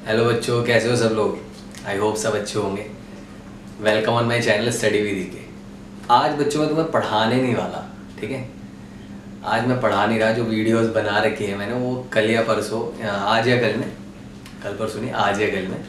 Hello बच्चों, कैसे हो सब लोग। आई होप सब अच्छे होंगे। Welcome on my channel study with के। आज बच्चों मैं तुम्हें पढ़ाने नहीं वाला, ठीक है। आज मैं पढ़ा नहीं रहा। जो वीडियोस बना रखी है मैंने वो कल या परसों, आज या कल में, कल परसों नहीं, आज या कल में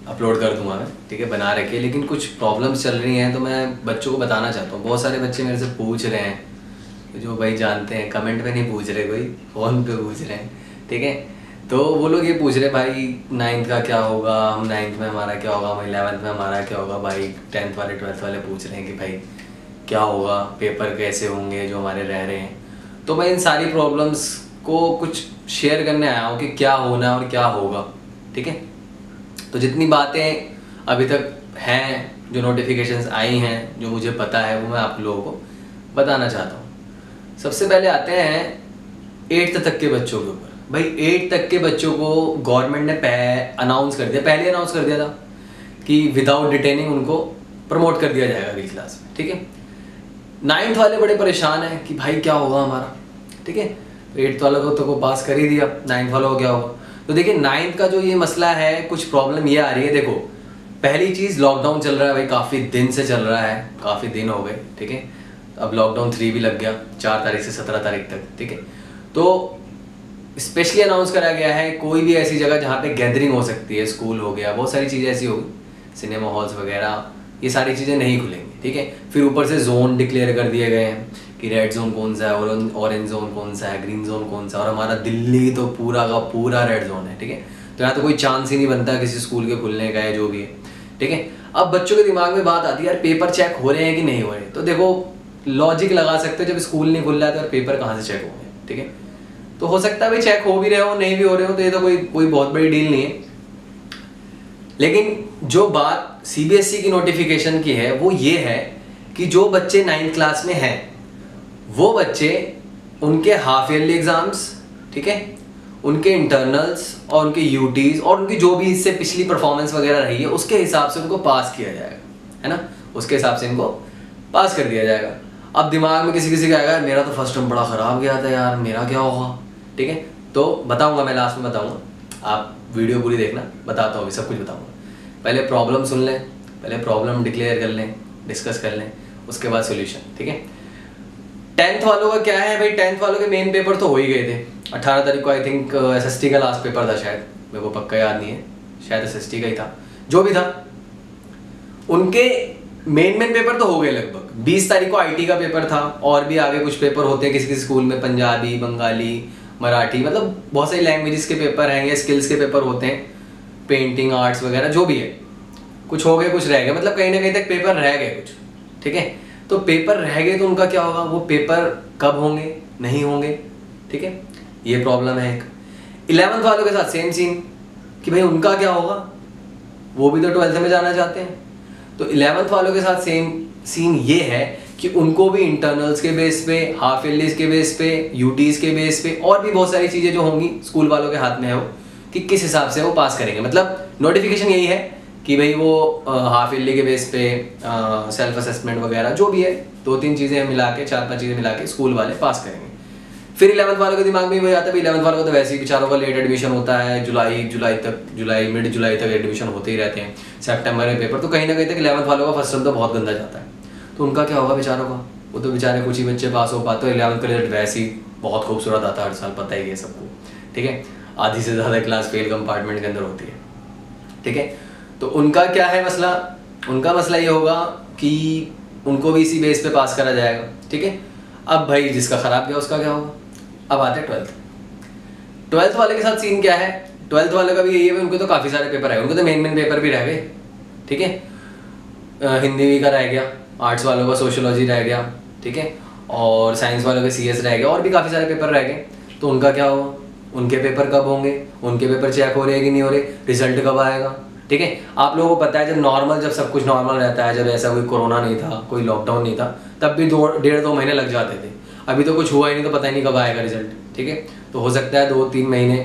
अपलोड कर दूंगा मैं, ठीक है। बना रखी है लेकिन कुछ प्रॉब्लम्स चल रही हैं तो मैं बच्चों को बताना चाहता हूँ। बहुत सारे बच्चे मेरे से पूछ रहे हैं, जो भाई जानते हैं, कमेंट पे नहीं पूछ रहे, कोई फ़ोन पे पूछ रहे हैं, ठीक है। तो वो लोग ये पूछ रहे भाई 9th का क्या होगा, हम 9th में हमारा क्या होगा, हम 11th में हमारा क्या होगा। भाई 10th वाले 12th वाले पूछ रहे हैं कि भाई क्या होगा, पेपर कैसे होंगे जो हमारे रह रहे हैं। तो मैं इन सारी प्रॉब्लम्स को कुछ शेयर करने आया हूँ कि क्या होना है और क्या होगा, ठीक है। तो जितनी बातें अभी तक हैं, जो नोटिफिकेशंस आई हैं, जो मुझे पता है, वो मैं आप लोगों को बताना चाहता हूँ। सबसे पहले आते हैं 8th तक के बच्चों के ऊपर। भाई 8th तक के बच्चों को गवर्नमेंट ने अनाउंस कर दिया, पहले अनाउंस कर दिया था कि विदाउट डिटेनिंग उनको प्रमोट कर दिया जाएगा अगली क्लास में, ठीक है। 9th वाले बड़े परेशान हैं कि भाई क्या होगा हमारा, ठीक है। तो 8th वालों को पास कर ही दिया, 9th वालों को क्या होगा। तो देखिए 9th का जो ये मसला है, कुछ प्रॉब्लम ये आ रही है। देखो पहली चीज़, लॉकडाउन चल रहा है भाई, काफ़ी दिन से चल रहा है, काफ़ी दिन हो गए, ठीक है। अब लॉकडाउन 3 भी लग गया 4 तारीख से 17 तारीख तक, ठीक है। तो स्पेशली अनाउंस करा गया है कोई भी ऐसी जगह जहाँ पे गैदरिंग हो सकती है, स्कूल हो गया, बहुत सारी चीज़ें ऐसी होगी, सिनेमा हॉल्स वगैरह, ये सारी चीज़ें नहीं खुलेंगी, ठीक है। फिर ऊपर से जोन डिक्लेयर कर दिए गए हैं कि रेड जोन कौन सा है, ऑरेंज जोन कौन सा है, ग्रीन जोन कौन सा है। और हमारा दिल्ली तो पूरा का पूरा रेड जोन है, ठीक है। तो यहाँ तो कोई चांस ही नहीं बनता किसी स्कूल के खुलने का है, जो भी है, ठीक है। अब बच्चों के दिमाग में बात आती है यार पेपर चेक हो रहे हैं कि नहीं हो रहे। तो देखो लॉजिक लगा सकते हो, जब स्कूल नहीं खुल रहा है तो पेपर कहाँ से चेक होंगे, ठीक है। तो हो सकता है भाई चेक हो भी रहे हो, नहीं भी हो रहे हो, तो ये तो कोई बहुत बड़ी डील नहीं है। लेकिन जो बात सीबीएसई की नोटिफिकेशन की है वो ये है कि जो बच्चे 9th क्लास में हैं वो बच्चे, उनके हाफ ईयरली एग्जाम्स, ठीक है, उनके इंटरनल्स और उनके यूटीज और उनकी जो भी इससे पिछली परफॉर्मेंस वगैरह रही है उसके हिसाब से उनको पास किया जाएगा, है ना। उसके हिसाब से इनको पास कर दिया जाएगा। अब दिमाग में किसी किसी का आएगा मेरा तो फर्स्ट टर्म बड़ा ख़राब गया था यार, मेरा क्या होगा, ठीक है। तो बताऊंगा, मैं लास्ट में बताऊंगा, आप वीडियो पूरी देखना, बताता हूँ, सब कुछ बताऊंगा। पहले प्रॉब्लम सुन लें, पहले प्रॉब्लम डिक्लेयर कर लें, डिस्कस कर लें, उसके बाद सोल्यूशन, ठीक है। 10th वालों का क्या है भाई, 10th वालों के मेन पेपर तो हो ही गए थे। 18 तारीख को आई थिंक एसएसटी का लास्ट पेपर था शायद, मेरे को पक्का याद नहीं है, शायद एसएसटी का ही था, जो भी था। उनके मेन पेपर तो हो गए लगभग। 20 तारीख को आईटी का पेपर था, और भी आगे कुछ पेपर होते हैं किसी किसी स्कूल में, पंजाबी, बंगाली, मराठी, मतलब बहुत सारी लैंग्वेजेस के पेपर हैं या स्किल्स के पेपर होते हैं, पेंटिंग, आर्ट्स वगैरह जो भी है। कुछ हो गए, कुछ रह गए, मतलब कहीं ना कहीं तक पेपर रह गए कुछ, ठीक है। तो पेपर रह गए तो उनका क्या होगा, वो पेपर कब होंगे, नहीं होंगे, ठीक है, ये प्रॉब्लम है एक। 11th वालों के साथ सेम सीन कि भाई उनका क्या होगा, वो भी तो 12th में जाना चाहते हैं। तो 11th वालों के साथ सेम सीन ये है कि उनको भी इंटरनल्स के बेस पे, हाफ ईयरलीज के बेस पे, यूटीज के बेस पे, और भी बहुत सारी चीज़ें जो होंगी स्कूल वालों के हाथ में है वो, कि किस हिसाब से वो पास करेंगे। मतलब नोटिफिकेशन यही है कि भाई वो हाफ ईयरली के बेस पे सेल्फ असेसमेंट वगैरह जो भी है, 2-3 चीज़ें मिला के, 4-5 चीज़ें मिला के स्कूल वाले पास करेंगे। फिर 11th वालों के दिमाग में वही आता है, 11th वालों को तो वैसे ही बेचारों का लेट एडमिशन होता है, मिड जुलाई तक एडमिशन होते ही रहते हैं, सितंबर में पेपर। तो कहीं ना कहीं तक 11th वालों का फर्स्ट टर्म तो बहुत गंदा जाता है। तो उनका क्या होगा बेचारों का, वो तो बेचारे कुछ ही बच्चे पास हो पाते हैं। 11th का रिजल्ट वैसे ही बहुत खूबसूरत आता है हर साल, पता ही है सबको, ठीक है। आधी से ज़्यादा क्लास फेल कंपार्टमेंट के अंदर होती है, ठीक है। तो उनका क्या है मसला, उनका मसला ये होगा कि उनको भी इसी बेस पे पास करा जाएगा, ठीक है। अब भाई जिसका ख़राब गया उसका क्या होगा। अब आते हैं 12th वाले के साथ सीन क्या है। 12th वाले का भी यही है, उनको तो काफ़ी सारे पेपर आए, उनको तो मेन पेपर भी रह गए, ठीक है। हिंदी का रह गया, आर्ट्स वालों का सोशियोलॉजी रह गया, ठीक है, और साइंस वालों का सीएस रह गया, और भी काफ़ी सारे पेपर रह गए। तो उनका क्या होगा, उनके पेपर कब होंगे, उनके पेपर चेक हो रहे हैं कि नहीं हो रहे, रिजल्ट कब आएगा, ठीक है। आप लोगों को पता है जब सब कुछ नॉर्मल रहता है, जब ऐसा कोई कोरोना नहीं था, कोई लॉकडाउन नहीं था, तब भी 1.5-2 महीने लग जाते थे। अभी तो कुछ हुआ ही नहीं, तो पता ही नहीं कब आएगा रिजल्ट, ठीक है। तो हो सकता है 2-3 महीने,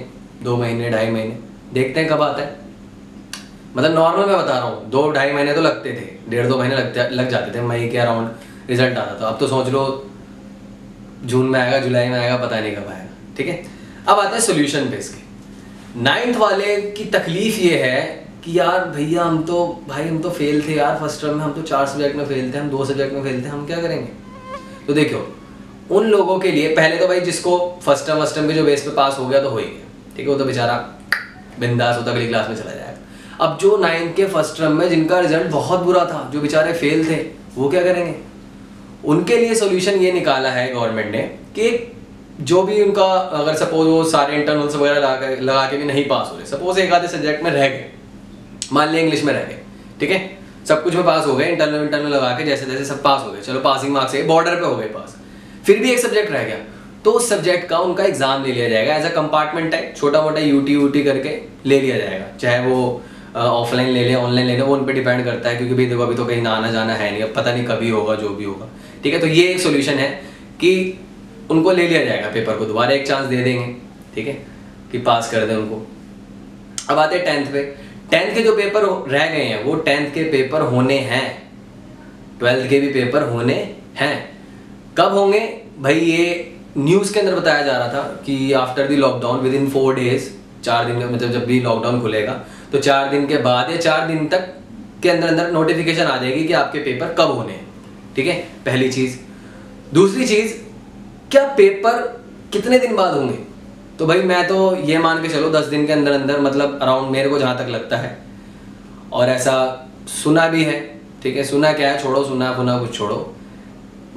2 महीने, 2.5 महीने, देखते हैं कब आता है। मतलब नॉर्मल मैं बता रहा हूँ, 2-2.5 महीने तो लगते थे, 1.5-2 महीने लग जाते थे, मई के अराउंड रिजल्ट आता था। अब तो सोच लो जून में आएगा, जुलाई में आएगा, पता नहीं कब आएगा, ठीक है। अब आते हैं सोल्यूशन पे इसके। 9th वाले की तकलीफ ये है कि यार भैया हम तो फेल थे यार फर्स्ट टर्म में, हम तो 4 सब्जेक्ट में फेल थे, हम 2 सब्जेक्ट में फेल थे, हम क्या करेंगे। तो देखो उन लोगों के लिए पहले तो भाई जिसको फर्स्ट टर्म के जो बेस पे पास हो गया तो हो ही गया, ठीक है, वो तो बेचारा बिंदास होता अगली क्लास में चला जाएगा। अब जो 9th के फर्स्ट टर्म में जिनका रिजल्ट बहुत बुरा था, जो बेचारे फेल थे, वो क्या करेंगे। उनके लिए सोल्यूशन ये निकाला है गवर्नमेंट ने कि जो भी उनका अगर सपोज वो सारे इंटरनल्स वगैरह लगा के भी नहीं पास हो रहे, सपोज एक आधे सब्जेक्ट में रह गए, मान लिया इंग्लिश में रह गए, ठीक है, सब कुछ में पास हो गए, इंटरनल लगा के जैसे जैसे सब पास हो गए, चलो पासिंग मार्क्स है, बॉर्डर पे हो गए पास, फिर भी एक सब्जेक्ट रह गया, तो उस सब्जेक्ट का उनका एग्जाम ले लिया जाएगा एज अ कंपार्टमेंट टाइप, छोटा मोटा यूटी करके ले लिया जाएगा, चाहे वो ऑफलाइन ले लें ऑनलाइन ले लें, वो उन पर डिपेंड करता है, क्योंकि भाई देखो अभी तो कहीं ना आना जाना है नहीं, अब पता नहीं कभी होगा जो भी होगा, ठीक है। तो ये एक सोल्यूशन है कि उनको ले लिया जाएगा, पेपर को दोबारा एक चांस दे देंगे, ठीक है, कि पास कर दें उनको। अब आते हैं 10th पे। 10th के जो पेपर रह गए हैं वो 10th के पेपर होने हैं, 12th के भी पेपर होने हैं। कब होंगे भाई, ये न्यूज़ के अंदर बताया जा रहा था कि after the lockdown with in 4 days, 4 दिन में, मतलब जब भी लॉकडाउन खुलेगा तो 4 दिन के बाद या 4 दिन तक के अंदर नोटिफिकेशन आ जाएगी कि आपके पेपर कब होने हैं, ठीक है, पहली चीज़। दूसरी चीज़, क्या पेपर कितने दिन बाद होंगे, तो भाई मैं तो ये मान के चलो 10 दिन के अंदर, मतलब अराउंड, मेरे को जहाँ तक लगता है, और ऐसा सुना भी है, ठीक है, सुना क्या है छोड़ो, सुना फुना कुछ छोड़ो,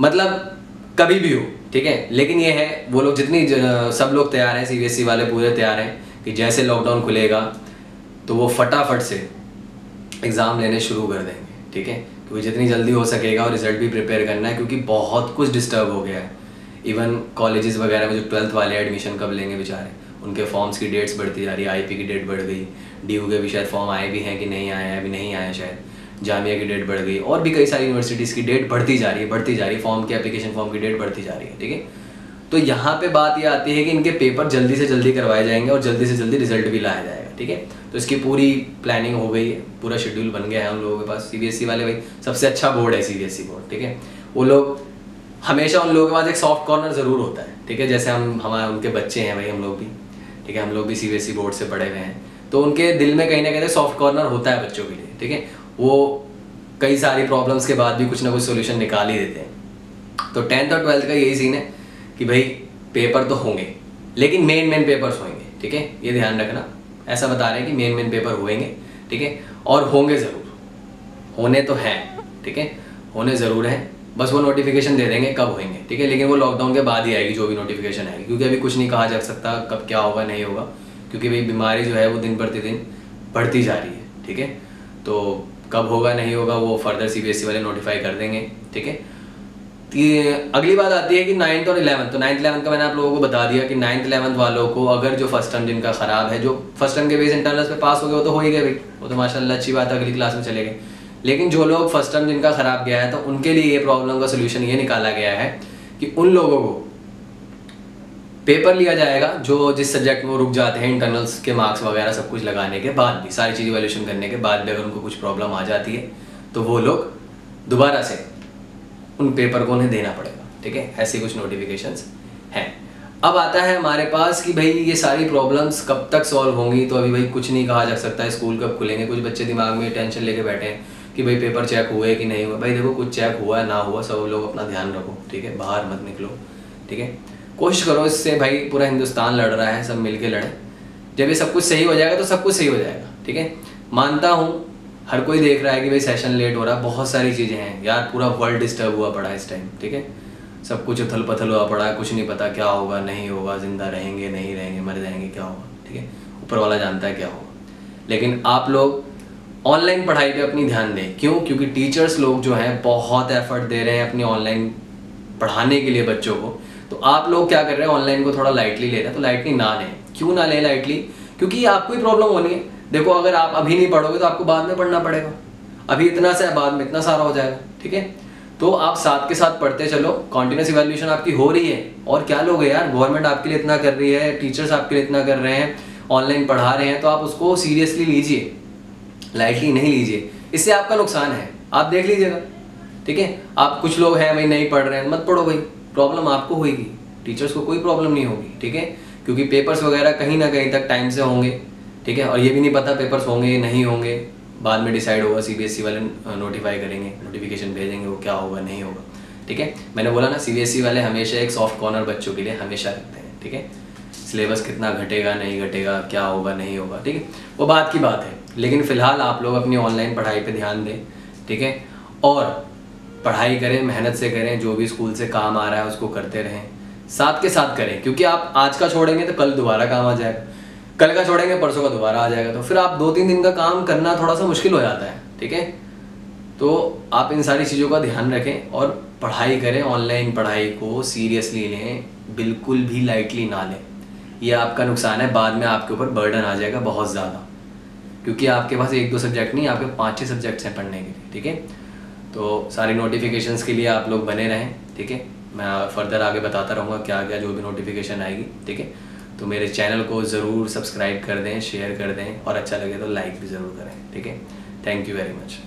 मतलब कभी भी हो, ठीक है, लेकिन ये है वो लोग जितनी सब लोग तैयार हैं, CBSE वाले पूरे तैयार हैं कि जैसे लॉकडाउन खुलेगा तो वो फटाफट से एग्ज़ाम लेने शुरू कर देंगे, ठीक है, क्योंकि जितनी जल्दी हो सकेगा, और रिजल्ट भी प्रिपेयर करना है, क्योंकि बहुत कुछ डिस्टर्ब हो गया है। इवन कॉलेजेस वगैरह में जो 12th वाले एडमिशन कब लेंगे बेचारे, उनके फॉर्म्स की डेट्स बढ़ती जा रही है, IP की डेट बढ़ गई, DU के भी शायद फॉर्म आए भी हैं कि नहीं आए हैं, अभी नहीं आए शायद, जामिया की डेट बढ़ गई, और भी कई सारी यूनिवर्सिटीज़ की डेट बढ़ती जा रही है, फॉर्म की एप्लीकेशन फॉर्म की डेट बढ़ती जा रही है, ठीक है। तो यहाँ पे बात ये आती है कि इनके पेपर जल्दी से जल्दी करवाए जाएंगे और जल्दी से जल्दी रिजल्ट भी लाया जाएगा, ठीक है। तो इसकी पूरी प्लानिंग हो गई है, पूरा शेड्यूल बन गया है हम लोगों के पास। CBSE वाले भाई सबसे अच्छा बोर्ड है CBSE बोर्ड, ठीक है, वो लोग हमेशा, उन लोगों के पास एक सॉफ्ट कॉर्नर ज़रूर होता है, ठीक है, जैसे हमारे उनके बच्चे हैं भाई, हम लोग भी, ठीक है, हम लोग भी CBSE बोर्ड से पढ़े हुए हैं, तो उनके दिल में कहीं ना कहीं सॉफ्ट कॉर्नर होता है बच्चों के लिए, ठीक है, वो कई सारी प्रॉब्लम्स के बाद भी कुछ ना कुछ सोल्यूशन निकाल ही देते हैं। तो 10th और 12th का यही सीन है कि भाई पेपर तो होंगे, लेकिन मेन पेपर्स होंगे, ठीक है, ये ध्यान रखना, ऐसा बता रहे हैं कि मेन पेपर होंगे, ठीक है, और होंगे ज़रूर, होने तो हैं, ठीक है, होने ज़रूर हैं, बस वो नोटिफिकेशन दे देंगे कब होंगे, ठीक है, लेकिन वो लॉकडाउन के बाद ही आएगी जो भी नोटिफिकेशन आएगी, क्योंकि अभी कुछ नहीं कहा जा सकता कब क्या होगा नहीं होगा, क्योंकि भाई बीमारी जो है वो दिन प्रतिदिन बढ़ती जा रही है, ठीक है। तो कब होगा नहीं होगा वो फर्दर CBSE वाले नोटिफाई कर देंगे, ठीक है। अगली बात आती है कि 9th और 11th, तो 9th 11th का मैंने आप लोगों को बता दिया कि 9th 11th वालों को अगर जो फर्स्ट टर्म जिनका ख़राब है, जो फर्स्ट टर्म के बेस इंटरनल्स पे पास हो गए वो तो हो ही गए भाई, वो तो माशाल्लाह अच्छी बात है, अगली क्लास में चले गए। लेकिन जो लोग फर्स्ट टर्म जिनका ख़राब गया है, तो उनके लिए ये प्रॉब्लम का सोल्यूशन ये निकाला गया है कि उन लोगों को पेपर लिया जाएगा जो जिस सब्जेक्ट में वो रुक जाते हैं, इंटरनल्स के मार्क्स वगैरह सब कुछ लगाने के बाद भी, सारी चीज़ वैल्यूएशन करने के बाद भी अगर उनको कुछ प्रॉब्लम आ जाती है तो वो लोग दोबारा से उन पेपर को उन्हें देना पड़ेगा, ठीक है, ऐसी कुछ नोटिफिकेशंस हैं। अब आता है हमारे पास कि भाई ये सारी प्रॉब्लम्स कब तक सॉल्व होंगी, तो अभी भाई कुछ नहीं कहा जा सकता, स्कूल कब खुलेंगे। कुछ बच्चे दिमाग में टेंशन लेके बैठे हैं कि भाई पेपर चेक हुए कि नहीं हुआ। भाई देखो, कुछ चेक हुआ ना हुआ, सब लोग अपना ध्यान रखो, ठीक है, बाहर मत निकलो, ठीक है, कोशिश करो इससे, भाई पूरा हिंदुस्तान लड़ रहा है, सब मिलके लड़े। जब ये सब कुछ सही हो जाएगा तो सब कुछ सही हो जाएगा, ठीक है। मानता हूँ हर कोई देख रहा है कि भाई सेशन लेट हो रहा है, बहुत सारी चीज़ें हैं यार, पूरा वर्ल्ड डिस्टर्ब हुआ पड़ा है इस टाइम, ठीक है, सब कुछ उथल पथल हुआ पड़ा है, कुछ नहीं पता क्या होगा नहीं होगा, जिंदा रहेंगे नहीं रहेंगे, मर जाएंगे, क्या होगा, ठीक है, ऊपर वाला जानता है क्या होगा। लेकिन आप लोग ऑनलाइन पढ़ाई पे अपनी ध्यान दें, क्यों? क्योंकि टीचर्स लोग जो हैं बहुत एफर्ट दे रहे हैं अपनी ऑनलाइन पढ़ाने के लिए बच्चों को। तो आप लोग क्या कर रहे हैं, ऑनलाइन को थोड़ा लाइटली ले रहे हैं, तो लाइटली ना लें। क्यों ना लें लाइटली? क्योंकि आपको ही प्रॉब्लम होनी है। देखो, अगर आप अभी नहीं पढ़ोगे तो आपको बाद में पढ़ना पड़ेगा, अभी इतना सा है, बाद में इतना सारा हो जाएगा, ठीक है। तो आप साथ के साथ पढ़ते चलो, कॉन्टिन्यूस इवैल्यूएशन आपकी हो रही है, और क्या लोग है यार, गवर्नमेंट आपके लिए इतना कर रही है, टीचर्स आपके लिए इतना कर रहे हैं, ऑनलाइन पढ़ा रहे हैं, तो आप उसको सीरियसली लीजिए, लाइटली नहीं लीजिए, इससे आपका नुकसान है, आप देख लीजिएगा, ठीक है। आप कुछ लोग हैं भाई नहीं पढ़ रहे हैं, मत पढ़ो भाई, प्रॉब्लम आपको होगी, टीचर्स को कोई प्रॉब्लम नहीं होगी, ठीक है, क्योंकि पेपर्स वगैरह कहीं ना कहीं तक टाइम से होंगे, ठीक है। और ये भी नहीं पता पेपर्स होंगे नहीं होंगे, बाद में डिसाइड होगा, सीबीएसई वाले नोटिफाई करेंगे, नोटिफिकेशन भेजेंगे, वो क्या होगा नहीं होगा, ठीक है। मैंने बोला ना, सीबीएसई वाले हमेशा एक सॉफ्ट कॉर्नर बच्चों के लिए हमेशा रखते हैं, ठीक है। सिलेबस कितना घटेगा नहीं घटेगा, क्या होगा नहीं होगा, ठीक है, वो बात की बात है। लेकिन फ़िलहाल आप लोग अपनी ऑनलाइन पढ़ाई पे ध्यान दें, ठीक है। और पढ़ाई करें, मेहनत से करें, जो भी स्कूल से काम आ रहा है उसको करते रहें, साथ के साथ करें, क्योंकि आप आज का छोड़ेंगे तो कल दोबारा काम आ जाएगा, कल का छोड़ेंगे परसों का दोबारा आ जाएगा, तो फिर आप 2-3 दिन का काम करना थोड़ा सा मुश्किल हो जाता है, ठीक है। तो आप इन सारी चीज़ों का ध्यान रखें और पढ़ाई करें, ऑनलाइन पढ़ाई को सीरियसली लें, बिल्कुल भी लाइटली ना लें। ये आपका नुकसान है, बाद में आपके ऊपर बर्डन आ जाएगा बहुत ज़्यादा, क्योंकि आपके पास 1-2 सब्जेक्ट नहीं, आपके 5-6 सब्जेक्ट्स हैं पढ़ने के लिए, ठीक है। तो सारी नोटिफिकेशंस के लिए आप लोग बने रहें, ठीक है। मैं फर्दर आगे बताता रहूँगा क्या क्या जो भी नोटिफिकेशन आएगी, ठीक है। तो मेरे चैनल को ज़रूर सब्सक्राइब कर दें, शेयर कर दें, और अच्छा लगे तो लाइक भी ज़रूर करें, ठीक है। Thank you very much.